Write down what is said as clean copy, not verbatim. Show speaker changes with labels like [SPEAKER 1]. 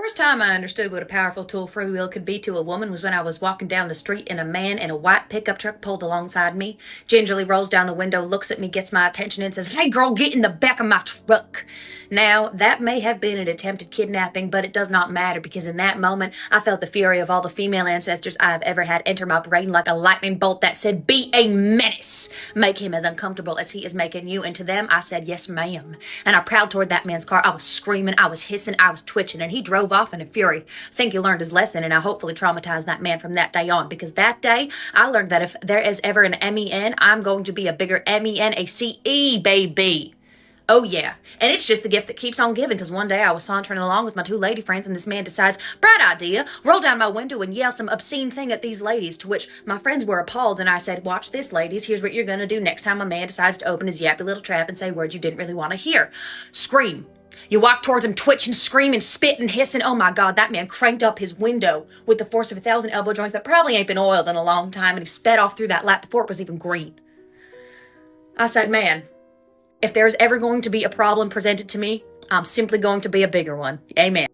[SPEAKER 1] First time I understood what a powerful tool free will could be to a woman was when I was walking down the street and a man in a white pickup truck pulled alongside me, gingerly rolls down the window, looks at me, gets my attention, and says, "Hey girl, get in the back of my truck." Now, that may have been an attempted kidnapping, but it does not matter because in that moment, I felt the fury of all the female ancestors I have ever had enter my brain like a lightning bolt that said, "Be a menace. Make him as uncomfortable as he is making you." And to them, I said, "Yes, ma'am." And I prowled toward that man's car. I was screaming, I was hissing, I was twitching, and he drove off in a fury. I think he learned his lesson, and I hopefully traumatized that man from that day on, because that day I learned that if there is ever an MEN, I'm going to be a bigger MENACE, baby. Oh yeah, and it's just the gift that keeps on giving, because one day I was sauntering along with my two lady friends and this man decides, bright idea, roll down my window and yell some obscene thing at these ladies, to which my friends were appalled, and I said, "Watch this, ladies, here's what you're gonna do next time a man decides to open his yappy little trap and say words you didn't really want to hear. Scream." You walk towards him, twitch and scream and spit and hiss, and oh my God, that man cranked up his window with the force of 1,000 elbow joints that probably ain't been oiled in a long time, and he sped off through that lap before it was even green. I said, man, if there's ever going to be a problem presented to me, I'm simply going to be a bigger one. Amen.